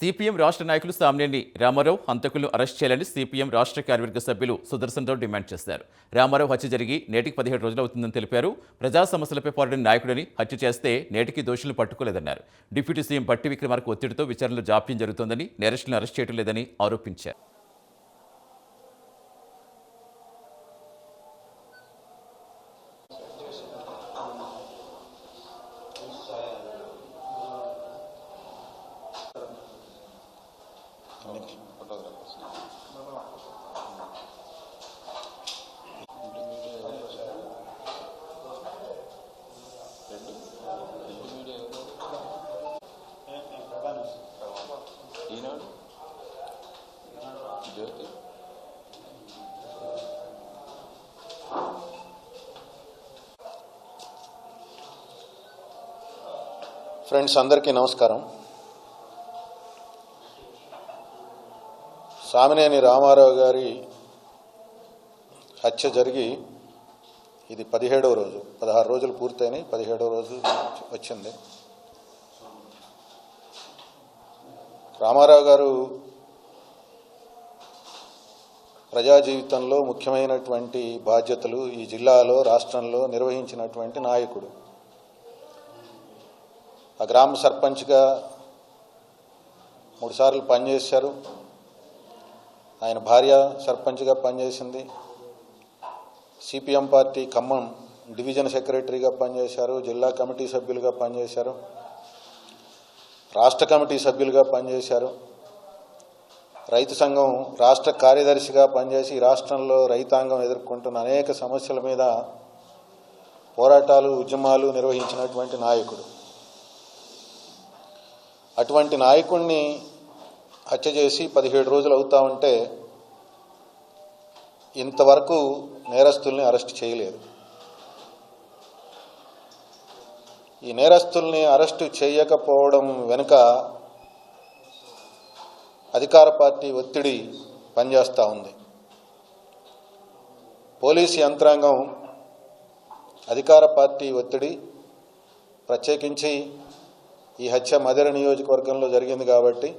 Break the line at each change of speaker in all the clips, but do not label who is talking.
CPM రాష్ట్ర నాయకులు Samineni Ramarao హంతకులను arrest చేయాలని సిపిఎం రాష్ట్ర కార్యవర్గ సభ్యులు సుదర్శన్ రావు డిమాండ్ చేశారు. రామారావు హత్య జరిగి నేటికి 17 రోజులు అవుతుందని తెలిపారు. ప్రజా సమస్యలపై పోరాడిన నాయకుడిని హత్య చేస్తే నేటికి దోషులను పట్టుకోలేదన్నారు. డిప్యూటీ సీఎం భట్టి విక్రమార్క ఒత్తిడితో విచారణలో జాప్యం జరుగుతోందని, నేరస్తులను అరెస్ట్ చేయడం లేదని ఆరోపించారు.
ఫ్రెండ్స్ అందరికీ నమస్కారం. సామినేని రామారావు గారి హత్య జరిగి ఇది 17వ రోజు. 16 రోజులు పూర్తయినాయి, 17వ రోజు వచ్చింది. రామారావు గారు ప్రజా జీవితంలో ముఖ్యమైనటువంటి బాధ్యతలు ఈ జిల్లాలో, రాష్ట్రంలో నిర్వహించినటువంటి నాయకుడు. ఆ గ్రామ సర్పంచ్గా 3 సార్లు పనిచేశారు. ఆయన భార్య సర్పంచ్గా పనిచేసింది. సిపిఎం పార్టీ ఖమ్మం డివిజన్ సెక్రటరీగా పనిచేశారు. జిల్లా కమిటీ సభ్యులుగా పనిచేశారు. రాష్ట్ర కమిటీ సభ్యులుగా పనిచేశారు. రైతు సంఘం రాష్ట్ర కార్యదర్శిగా పనిచేసి రాష్ట్రంలో రైతాంగం ఎదుర్కొంటున్న అనేక సమస్యల మీద పోరాటాలు, ఉద్యమాలు నిర్వహించినటువంటి నాయకుడు. అటువంటి నాయకుడిని హత్య చేసి 17 రోజులు అవుతా ఉంటే ఇంతవరకు నేరస్తుల్ని అరెస్ట్ చేయలేదు. ఈ నేరస్తుల్ని అరెస్టు చేయకపోవడం వెనుక అధికార పార్టీ ఒత్తిడి పనిచేస్తూ ఉంది. పోలీసు యంత్రాంగం అధికార పార్టీ ఒత్తిడి, ప్రత్యేకించి ఈ హత్య మధిర నియోజకవర్గంలో జరిగింది కాబట్టి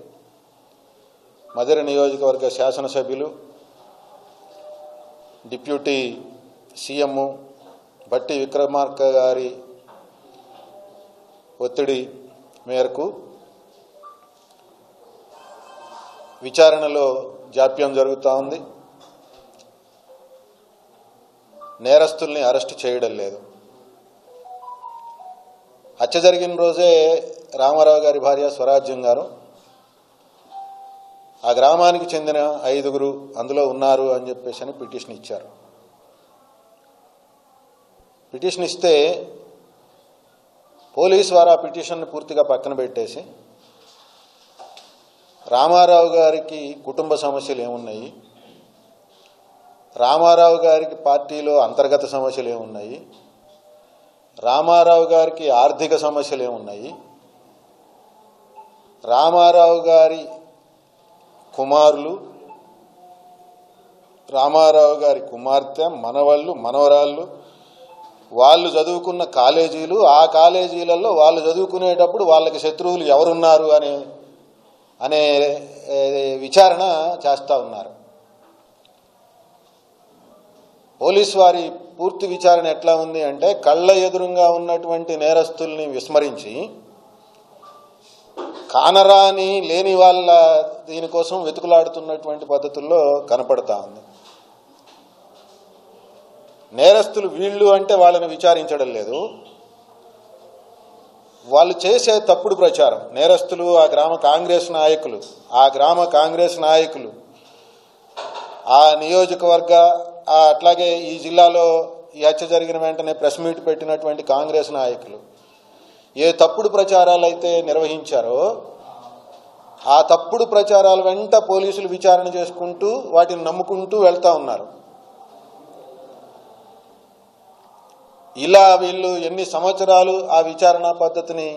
మధిర నియోజకవర్గ శాసనసభ్యులు, డిప్యూటీ సీఎం భట్టి విక్రమార్క గారి ఒత్తిడి మేరకు విచారణలో జాప్యం జరుగుతూ ఉంది. నేరస్తుల్ని అరెస్టు చేయడం లేదు. హత్య జరిగిన రోజే రామారావు గారి భార్య స్వరాజ్యం గారు ఆ గ్రామానికి చెందిన 5గురు అందులో ఉన్నారు అని చెప్పేసి పిటిషన్ ఇచ్చారు. పిటిషన్ ఇస్తే పోలీసు వారు ఆ పిటిషన్ని పూర్తిగా పక్కన పెట్టేసి రామారావు గారికి కుటుంబ సమస్యలు ఏమున్నాయి, రామారావు గారికి పార్టీలో అంతర్గత సమస్యలు ఏమున్నాయి, రామారావు గారికి ఆర్థిక సమస్యలు ఏమున్నాయి, రామారావు గారి కుమారులు, రామారావు గారి కుమార్తె, మనవళ్ళు, మనవరాళ్ళు, వాళ్ళు చదువుకున్న కాలేజీలు, ఆ కాలేజీలలో వాళ్ళు చదువుకునేటప్పుడు వాళ్ళకి శత్రువులు ఎవరున్నారు అనే విచారణ చేస్తూ ఉన్నారు. పోలీసు వారి పూర్తి విచారణ ఎట్లా ఉంది అంటే కళ్ళ ఎదురుగా ఉన్నటువంటి నేరస్తుల్ని విస్మరించి కానరాని లేని వాళ్ళ దీనికోసం వెతుకులాడుతున్నటువంటి పద్ధతుల్లో కనపడతా ఉంది. నేరస్తులు వీళ్ళు అంటే వాళ్ళని విచారించడం లేదు. వాళ్ళు చేసే తప్పుడు ప్రచారం, నేరస్తులు ఆ గ్రామ కాంగ్రెస్ నాయకులు, ఆ నియోజకవర్గ అట్లాగే ఈ జిల్లాలో ఈ హత్య జరిగిన వెంటనే ప్రెస్ మీట్ పెట్టినటువంటి కాంగ్రెస్ నాయకులు ఏ తప్పుడు ప్రచారాలు అయితే నిర్వహించారో ఆ తప్పుడు ప్రచారాల వెంట పోలీసులు విచారణ చేసుకుంటూ వాటిని నమ్ముకుంటూ వెళ్తూ ఉన్నారు. ఇలా వీళ్ళు ఎన్ని సంవత్సరాలు ఆ విచారణ పద్ధతిని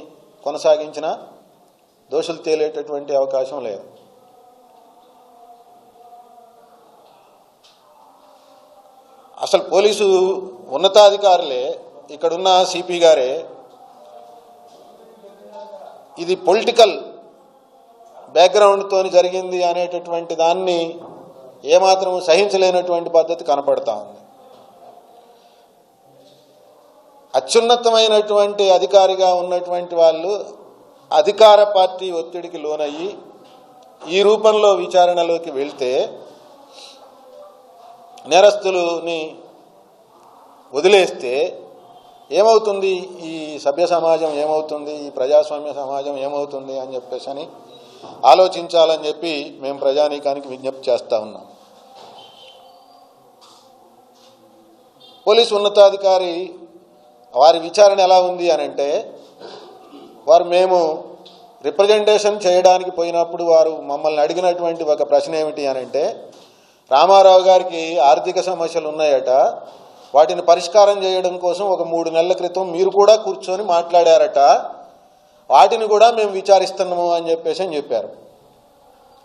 కొనసాగించినా దోషులు తేలేటటువంటి అవకాశం లేదు. అసలు పోలీసు ఉన్నతాధికారులే, ఇక్కడున్న సిపి గారే ఇది పొలిటికల్ బ్యాక్గ్రౌండ్తో జరిగింది అనేటటువంటి దాన్ని ఏమాత్రం సహించలేనటువంటి పద్ధతి కనపడతా ఉంది. అత్యున్నతమైనటువంటి అధికారిగా ఉన్నటువంటి వాళ్ళు అధికార పార్టీ ఒత్తిడికి లోనయ్యి ఈ రూపంలో విచారణలోకి వెళ్తే నేరస్తులని వదిలేస్తే ఏమవుతుంది, ఈ సభ్య సమాజం ఏమవుతుంది, ఈ ప్రజాస్వామ్య సమాజం ఏమవుతుంది అని చెప్పేసి అని ఆలోచించాలని చెప్పి మేము ప్రజానీకానికి విజ్ఞప్తి చేస్తూ ఉన్నాం. పోలీసు ఉన్నతాధికారి వారి విచారణ ఎలా ఉంది అని అంటే, వారు మేము రిప్రజెంటేషన్ చేయడానికి పోయినప్పుడు వారు మమ్మల్ని అడిగినటువంటి ఒక ప్రశ్న ఏమిటి అని అంటే, రామారావు గారికి ఆర్థిక సమస్యలు ఉన్నాయట, వాటిని పరిష్కారం చేయడం కోసం ఒక 3 నెలల క్రితం మీరు కూడా కూర్చొని మాట్లాడారట, వాటిని కూడా మేము విచారిస్తున్నాము అని చెప్పారు.